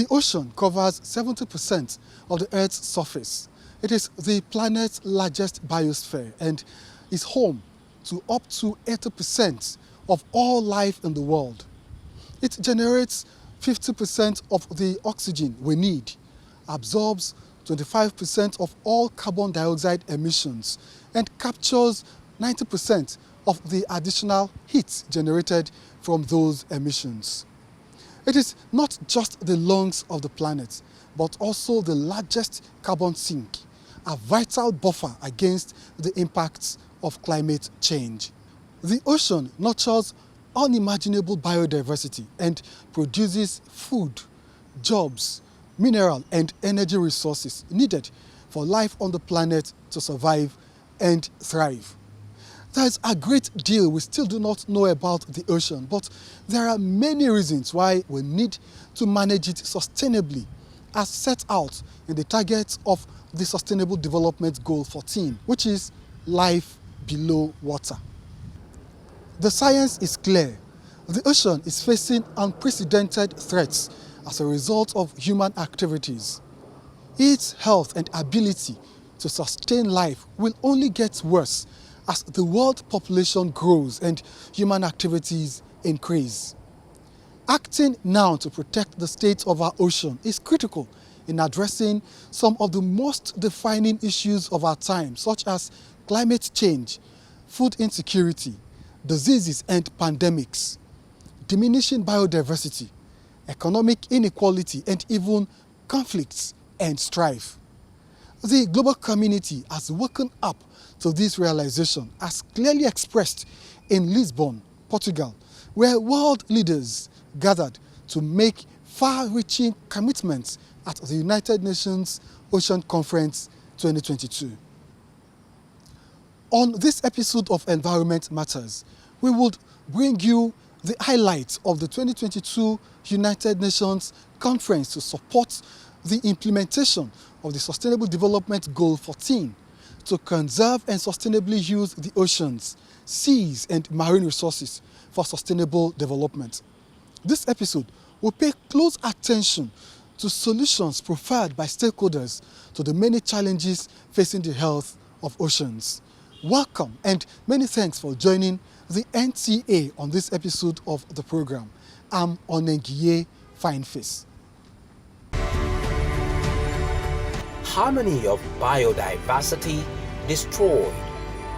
The ocean covers 70% of the Earth's surface. It is the planet's largest biosphere and is home to up to 80% of all life in the world. It generates 50% of the oxygen we need, absorbs 25% of all carbon dioxide emissions, and captures 90% of the additional heat generated from those emissions. It is not just the lungs of the planet, but also the largest carbon sink, a vital buffer against the impacts of climate change. The ocean nurtures unimaginable biodiversity and produces food, jobs, mineral and energy resources needed for life on the planet to survive and thrive. There is a great deal we still do not know about the ocean, but there are many reasons why we need to manage it sustainably, as set out in the targets of the Sustainable Development Goal 14, which is life below water. The science is clear. The ocean is facing unprecedented threats as a result of human activities. Its health and ability to sustain life will only get worse as the world population grows and human activities increase. Acting now to protect the state of our ocean is critical in addressing some of the most defining issues of our time, such as climate change, food insecurity, diseases and pandemics, diminishing biodiversity, economic inequality, and even conflicts and strife. The global community has woken up to this realization, as clearly expressed in Lisbon, Portugal, where world leaders gathered to make far-reaching commitments at the United Nations Ocean Conference 2022. On this episode of Environment Matters, we would bring you the highlights of the 2022 United Nations Conference to support the implementation of the Sustainable Development Goal 14 to conserve and sustainably use the oceans, seas, and marine resources for sustainable development. This episode will pay close attention to solutions proffered by stakeholders to the many challenges facing the health of oceans. Welcome and many thanks for joining the NTA on this episode of the program. I'm Onengiye Fineface. Harmony of biodiversity destroyed,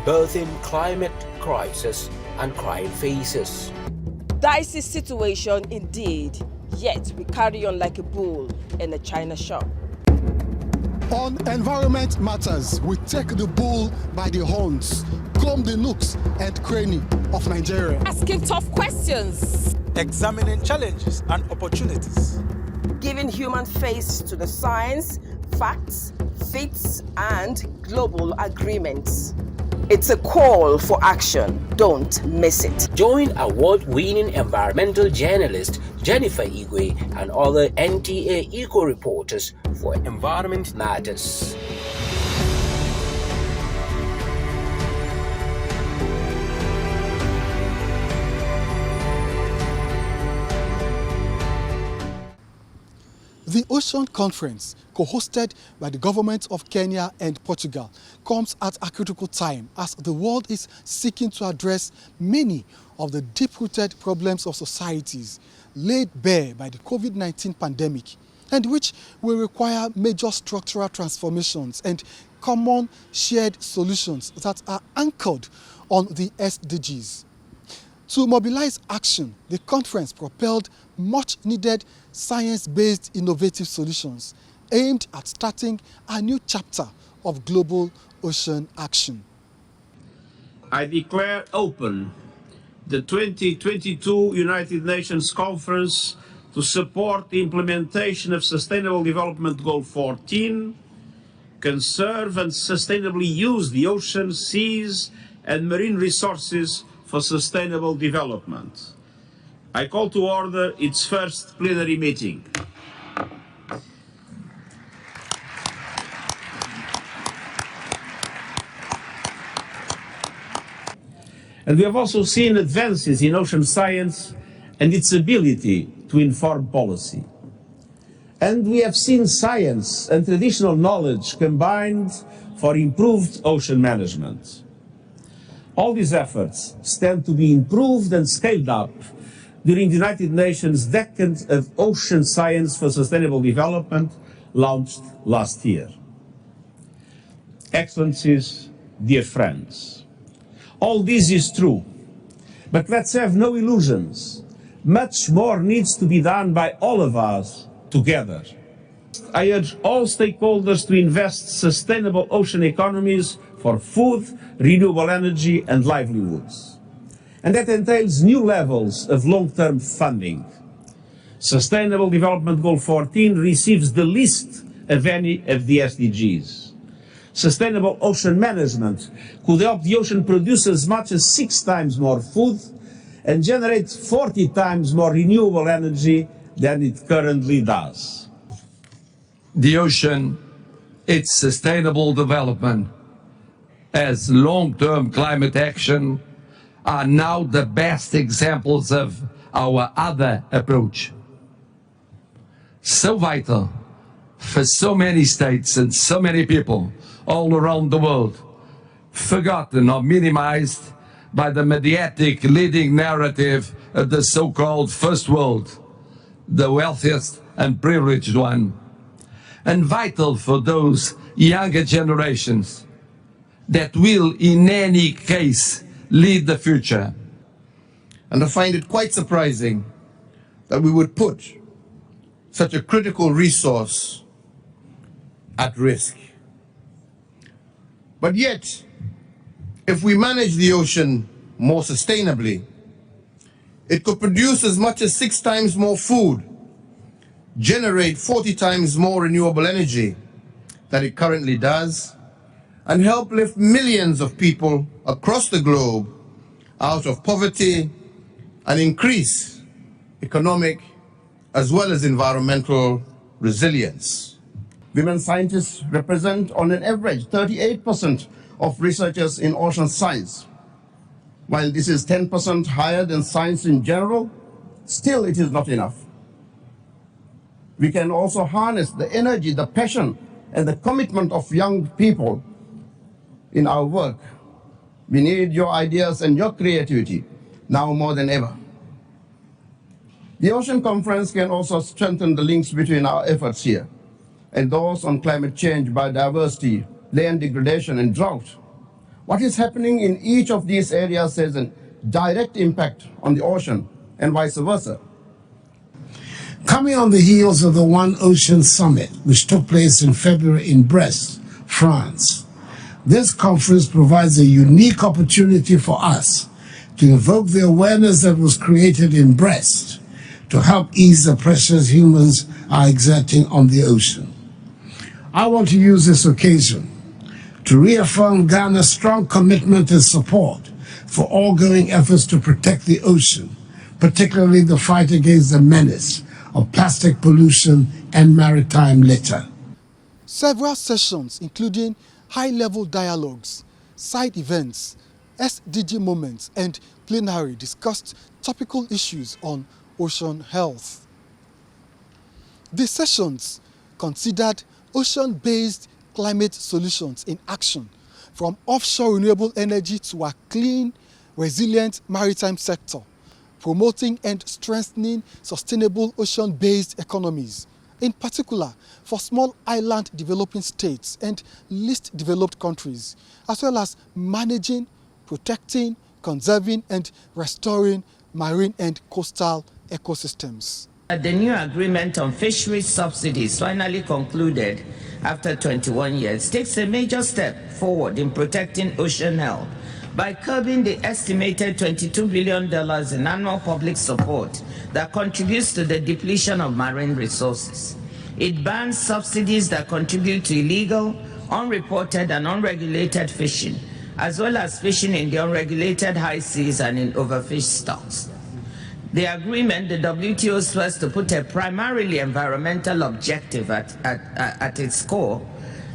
birthing climate crisis and crying faces. Dicey situation indeed, yet we carry on like a bull in a china shop. On Environment Matters, we take the bull by the horns, comb the nooks and cranny of Nigeria. Asking tough questions. Examining challenges and opportunities. Giving human face to the science, facts, faiths, and global agreements. It's a call for action. Don't miss it. Join award-winning environmental journalist Jennifer Igwe and other NTA Eco reporters for Environment Matters. The Ocean Conference, co-hosted by the governments of Kenya and Portugal, comes at a critical time as the world is seeking to address many of the deep-rooted problems of societies laid bare by the COVID-19 pandemic, and which will require major structural transformations and common shared solutions that are anchored on the SDGs. To mobilize action, the conference propelled much-needed science-based innovative solutions aimed at starting a new chapter of global ocean action. I declare open the 2022 United Nations Conference to support the implementation of Sustainable Development Goal 14, conserve and sustainably use the ocean, seas, and marine resources for sustainable development. I call to order its first plenary meeting. And we have also seen advances in ocean science and its ability to inform policy. And we have seen science and traditional knowledge combined for improved ocean management. All these efforts stand to be improved and scaled up during the United Nations Decade of Ocean Science for Sustainable Development, launched last year. Excellencies, dear friends, all this is true, but let's have no illusions. Much more needs to be done by all of us together. I urge all stakeholders to invest sustainable ocean economies for food, renewable energy and livelihoods. And that entails new levels of long-term funding. Sustainable Development Goal 14 receives the least of any of the SDGs. Sustainable ocean management could help the ocean produce as much as 6 times more food and generate 40 times more renewable energy than it currently does. The ocean, its sustainable development, as long-term climate action are now the best examples of our other approach. So vital for so many states and so many people all around the world, forgotten or minimized by the mediatic leading narrative of the so-called first world, the wealthiest and privileged one, and vital for those younger generations that will in any case lead the future. And I find it quite surprising that we would put such a critical resource at risk. But yet, if we manage the ocean more sustainably, it could produce as much as 6 times more food, generate 40 times more renewable energy than it currently does, and help lift millions of people across the globe out of poverty and increase economic as well as environmental resilience. Women scientists represent on an average 38% of researchers in ocean science. While this is 10% higher than science in general, still it is not enough. We can also harness the energy, the passion, and the commitment of young people in our work. We need your ideas and your creativity now more than ever. The Ocean Conference can also strengthen the links between our efforts here and those on climate change, biodiversity, land degradation, and drought. What is happening in each of these areas has a direct impact on the ocean and vice versa. Coming on the heels of the One Ocean Summit, which took place in February in Brest, France, this conference provides a unique opportunity for us to invoke the awareness that was created in Brest to help ease the pressures humans are exerting on the ocean. I want to use this occasion to reaffirm Ghana's strong commitment and support for ongoing efforts to protect the ocean, particularly the fight against the menace of plastic pollution and maritime litter. Several sessions, including high-level dialogues, side events, SDG moments, and plenary, discussed topical issues on ocean health. The sessions considered ocean-based climate solutions in action, from offshore renewable energy to a clean, resilient maritime sector, promoting and strengthening sustainable ocean-based economies, in particular for small island developing states and least developed countries, as well as managing, protecting, conserving, and restoring marine and coastal ecosystems. The new agreement on fisheries subsidies, finally concluded after 21 years, takes a major step forward in protecting ocean health by curbing the estimated $22 billion in annual public support that contributes to the depletion of marine resources. It bans subsidies that contribute to illegal, unreported, and unregulated fishing, as well as fishing in the unregulated high seas and in overfished stocks. The agreement, the WTO's first to put a primarily environmental objective at its core,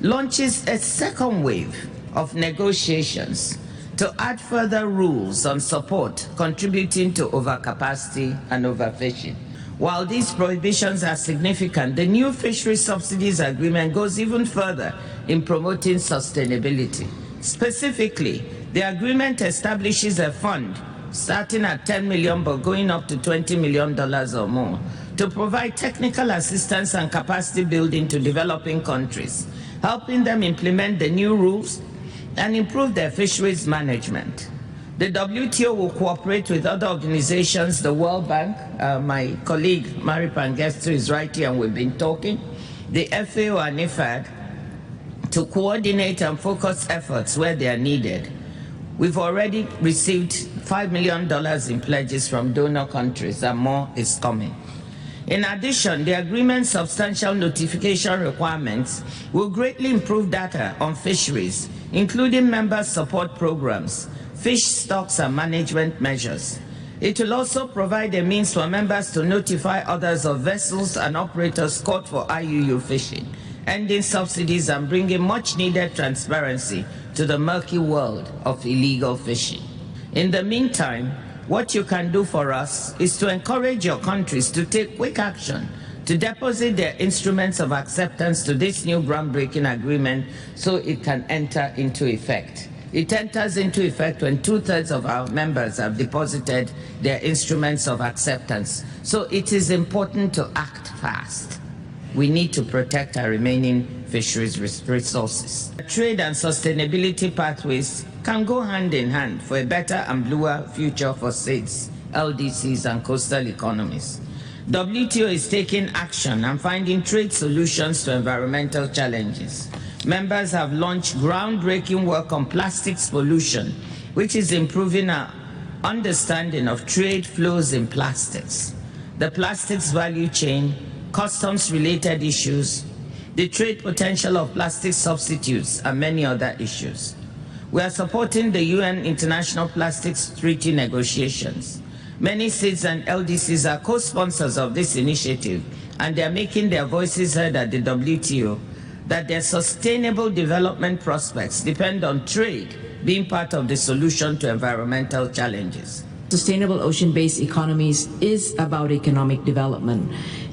launches a second wave of negotiations to add further rules on support contributing to overcapacity and overfishing. While these prohibitions are significant, the new Fisheries Subsidies Agreement goes even further in promoting sustainability. Specifically, the agreement establishes a fund starting at $10 million but going up to $20 million or more to provide technical assistance and capacity building to developing countries, helping them implement the new rules and improve their fisheries management. The WTO will cooperate with other organizations, the World Bank, my colleague Mari Pangestu is right here and we've been talking, the FAO and IFAD, to coordinate and focus efforts where they are needed. We've already received $5 million in pledges from donor countries and more is coming. In addition, the agreement's substantial notification requirements will greatly improve data on fisheries, including member support programs, fish stocks and management measures. It will also provide a means for members to notify others of vessels and operators caught for IUU fishing, ending subsidies and bringing much needed transparency to the murky world of illegal fishing. In the meantime, what you can do for us is to encourage your countries to take quick action to deposit their instruments of acceptance to this new groundbreaking agreement so it can enter into effect. It enters into effect when 2/3 of our members have deposited their instruments of acceptance. So it is important to act fast. We need to protect our remaining fisheries resources. Trade and sustainability pathways can go hand in hand for a better and bluer future for SIDS, LDCs, and coastal economies. WTO is taking action and finding trade solutions to environmental challenges. Members have launched groundbreaking work on plastics pollution, which is improving our understanding of trade flows in plastics, the plastics value chain, customs-related issues, the trade potential of plastic substitutes, and many other issues. We are supporting the UN International Plastics Treaty negotiations. Many SIDS and LDCs are co-sponsors of this initiative, and they are making their voices heard at the WTO that their sustainable development prospects depend on trade being part of the solution to environmental challenges. Sustainable ocean-based economies is about economic development.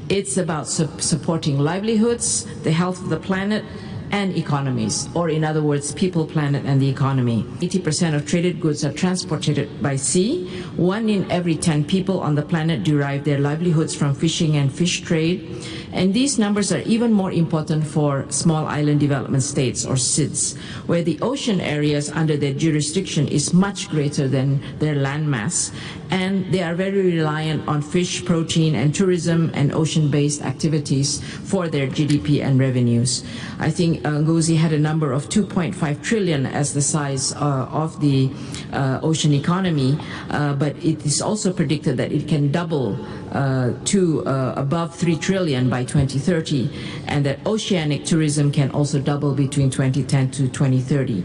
It's about supporting livelihoods, the health of the planet, and economies, or in other words, people, planet, and the economy. 80% of traded goods are transported by sea. 1 in every 10 people on the planet derive their livelihoods from fishing and fish trade. And these numbers are even more important for small island development states, or SIDS, where the ocean areas under their jurisdiction is much greater than their landmass, and they are very reliant on fish, protein, and tourism and ocean-based activities for their GDP and revenues. I think Ngozi had a number of 2.5 trillion as the size of the ocean economy, but it is also predicted that it can double to above 3 trillion by 2030, and that oceanic tourism can also double between 2010 to 2030.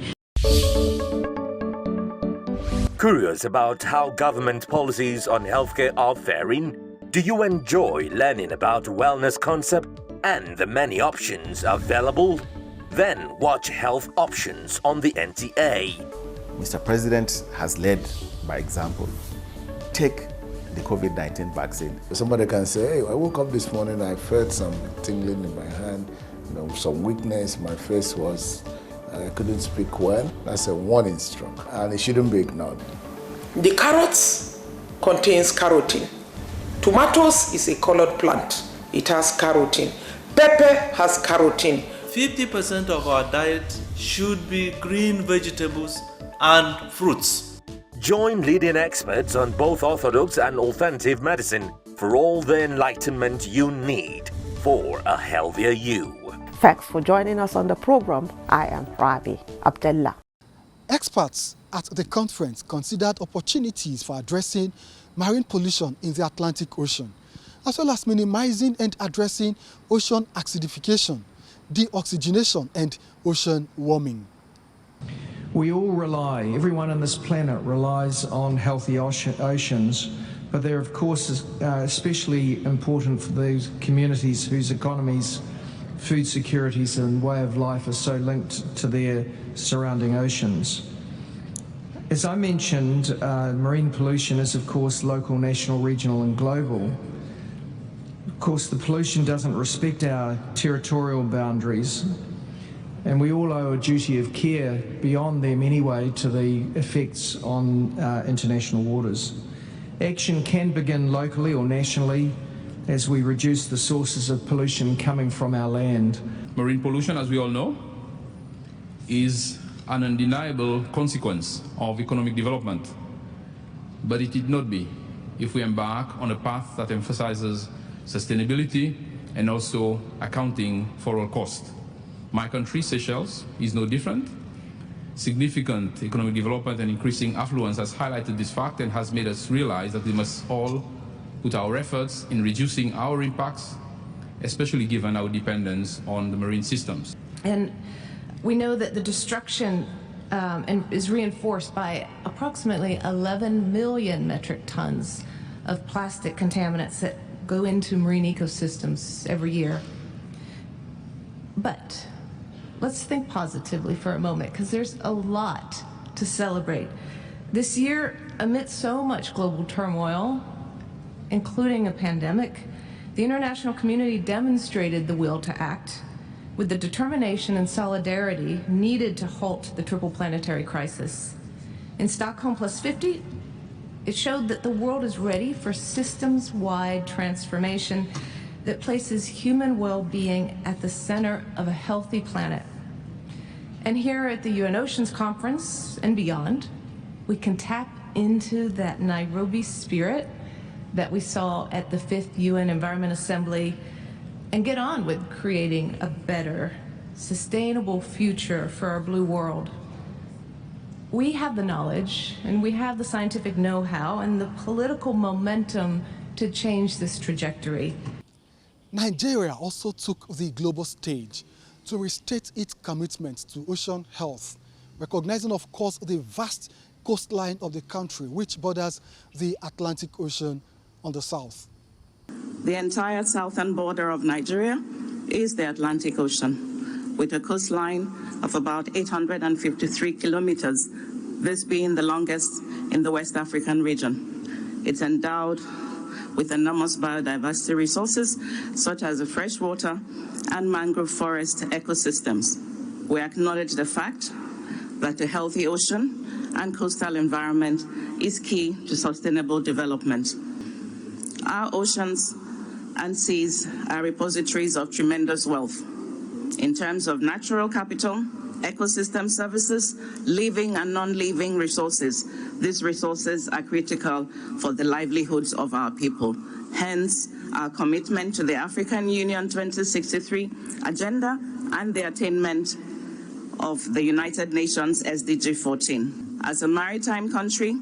Curious about how government policies on healthcare are faring? Do you enjoy learning about wellness concept and the many options available? Then watch Health Options on the NTA. Mr. President has led by example. Take the COVID-19 vaccine. Somebody can say, hey, I woke up this morning, I felt some tingling in my hand, some weakness, my face was, I couldn't speak well. That's a warning stroke, and it shouldn't be ignored. The carrots contains carotene. Tomatoes is a colored plant. It has carotene. Pepper has carotene. 50% of our diet should be green vegetables and fruits. Join leading experts on both orthodox and alternative medicine for all the enlightenment you need for a healthier you. Thanks for joining us on the program. I am Rabi Abdullah. Experts at the conference considered opportunities for addressing marine pollution in the Atlantic Ocean, as well as minimizing and addressing ocean acidification, deoxygenation, and ocean warming. We all rely, everyone on this planet relies on healthy oceans, but they're of course especially important for those communities whose economies, food securities and way of life are so linked to their surrounding oceans. As I mentioned, marine pollution is of course local, national, regional and global, Of course, the pollution doesn't respect our territorial boundaries, and we all owe a duty of care beyond them anyway to the effects on international waters. Action can begin locally or nationally as we reduce the sources of pollution coming from our land. Marine pollution, as we all know, is an undeniable consequence of economic development, but it need not be if we embark on a path that emphasizes sustainability and also accounting for all costs. My country, Seychelles, is no different. Significant economic development and increasing affluence has highlighted this fact and has made us realize that we must all put our efforts in reducing our impacts, especially given our dependence on the marine systems. And we know that the destruction is reinforced by approximately 11 million metric tons of plastic contaminants that go into marine ecosystems every year. But let's think positively for a moment, because there's a lot to celebrate. This year, amid so much global turmoil, including a pandemic, the international community demonstrated the will to act with the determination and solidarity needed to halt the triple planetary crisis. In Stockholm Plus 50, it showed that the world is ready for systems-wide transformation that places human well-being at the center of a healthy planet. And here at the UN Oceans Conference and beyond, we can tap into that Nairobi spirit that we saw at the 5th UN Environment Assembly and get on with creating a better, sustainable future for our blue world. We have the knowledge, and we have the scientific know-how and the political momentum to change this trajectory. Nigeria also took the global stage to restate its commitment to ocean health, recognizing, of course, the vast coastline of the country, which borders the Atlantic Ocean on the south. The entire southern border of Nigeria is the Atlantic Ocean, with a coastline of about 853 kilometers, this being the longest in the West African region. It's endowed with enormous biodiversity resources, such as the freshwater and mangrove forest ecosystems. We acknowledge the fact that a healthy ocean and coastal environment is key to sustainable development. Our oceans and seas are repositories of tremendous wealth in terms of natural capital, ecosystem services, living and non-living resources. These resources are critical for the livelihoods of our people. Hence, our commitment to the African Union 2063 agenda and the attainment of the United Nations SDG 14. As a maritime country,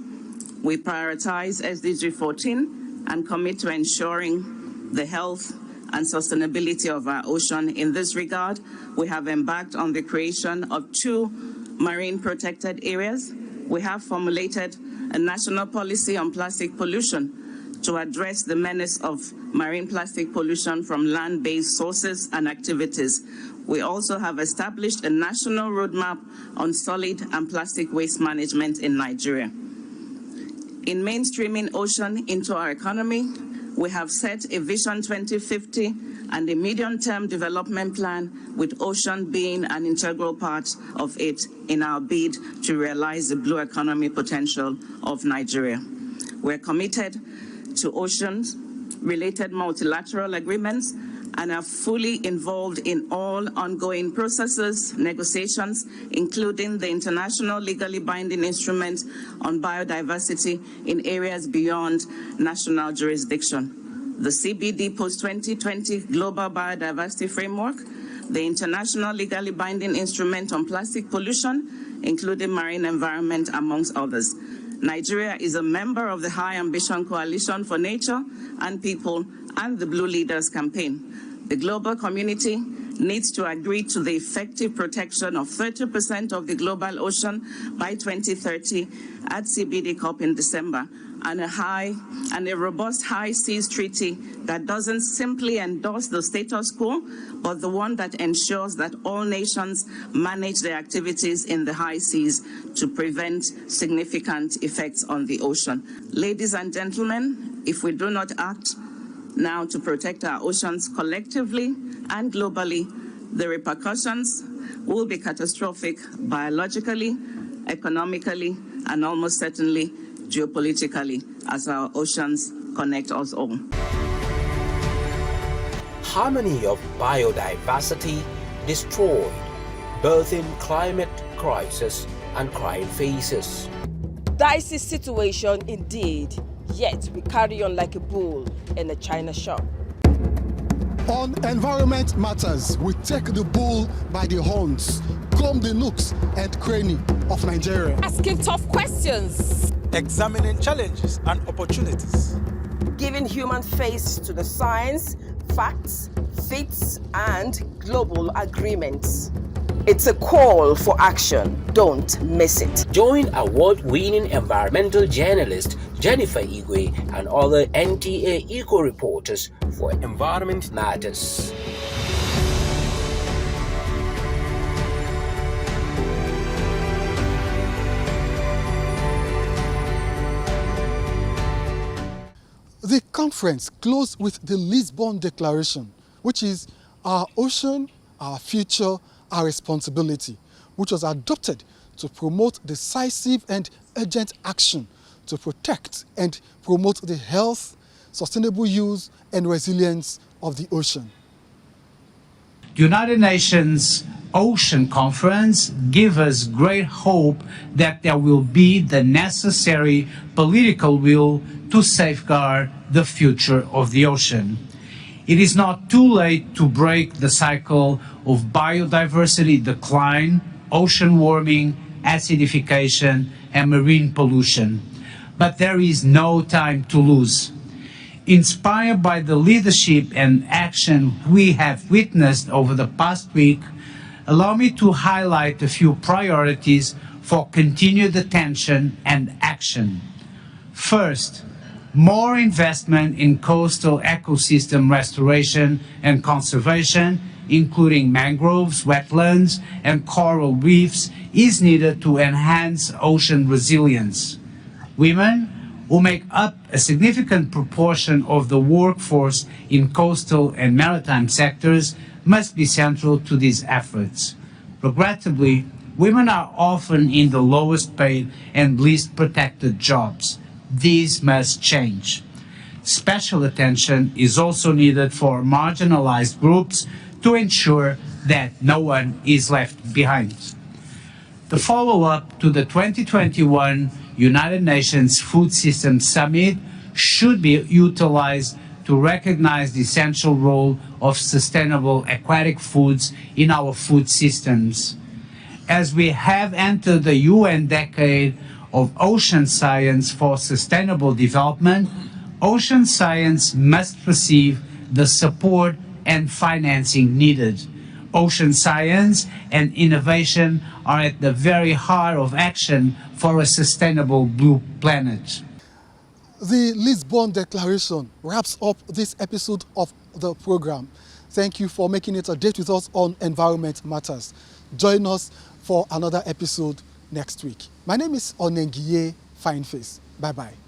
we prioritize SDG 14 and commit to ensuring the health and sustainability of our ocean. In this regard, we have embarked on the creation of 2 marine protected areas. We have formulated a national policy on plastic pollution to address the menace of marine plastic pollution from land-based sources and activities. We also have established a national roadmap on solid and plastic waste management in Nigeria. In mainstreaming ocean into our economy, we have set a Vision 2050 and a medium-term development plan, with ocean being an integral part of it in our bid to realize the blue economy potential of Nigeria. We're committed to oceans-related multilateral agreements and are fully involved in all ongoing processes, negotiations, including the international legally binding instrument on biodiversity in areas beyond national jurisdiction, the CBD post-2020 Global Biodiversity Framework, the international legally binding instrument on plastic pollution, including marine environment, amongst others. Nigeria is a member of the High Ambition Coalition for Nature and People and the Blue Leaders Campaign. The global community needs to agree to the effective protection of 30% of the global ocean by 2030 at CBD COP in December, and a robust high seas treaty that doesn't simply endorse the status quo, but the one that ensures that all nations manage their activities in the high seas to prevent significant effects on the ocean. Ladies and gentlemen, if we do not act Now, to protect our oceans collectively and globally, the repercussions will be catastrophic biologically, economically, and almost certainly geopolitically, as our oceans connect us all. Harmony of biodiversity destroyed, birthing climate crisis and crying faces. Dicey situation indeed, yet we carry on like a bull in a china shop. On Environment Matters, we take the bull by the horns, comb the nooks and cranny of Nigeria. Asking tough questions. Examining challenges and opportunities. Giving human face to the science, facts, fits, and global agreements. It's a call for action. Don't miss it. Join award-winning environmental journalist Jennifer Igwe and other NTA Eco reporters for Environment Matters. The conference closed with the Lisbon Declaration, which is our ocean, our future, our responsibility, which was adopted to promote decisive and urgent action to protect and promote the health, sustainable use and resilience of the ocean. The United Nations Ocean Conference gives us great hope that there will be the necessary political will to safeguard the future of the ocean. It is not too late to break the cycle of biodiversity decline, ocean warming, acidification, and marine pollution. But there is no time to lose. Inspired by the leadership and action we have witnessed over the past week, allow me to highlight a few priorities for continued attention and action. First, more investment in coastal ecosystem restoration and conservation, including mangroves, wetlands, and coral reefs, is needed to enhance ocean resilience. Women, who make up a significant proportion of the workforce in coastal and maritime sectors, must be central to these efforts. Regrettably, women are often in the lowest paid and least protected jobs. These must change. Special attention is also needed for marginalized groups to ensure that no one is left behind. The follow-up to the 2021 United Nations Food Systems Summit should be utilized to recognize the essential role of sustainable aquatic foods in our food systems. As we have entered the UN Decade of Ocean Science for Sustainable Development, ocean science must receive the support and financing needed. Ocean science and innovation are at the very heart of action for a sustainable blue planet. The Lisbon Declaration wraps up this episode of the program. Thank you for making it a date with us on Environment Matters. Join us for another episode next week. My name is Onengiye Fineface. Bye-bye.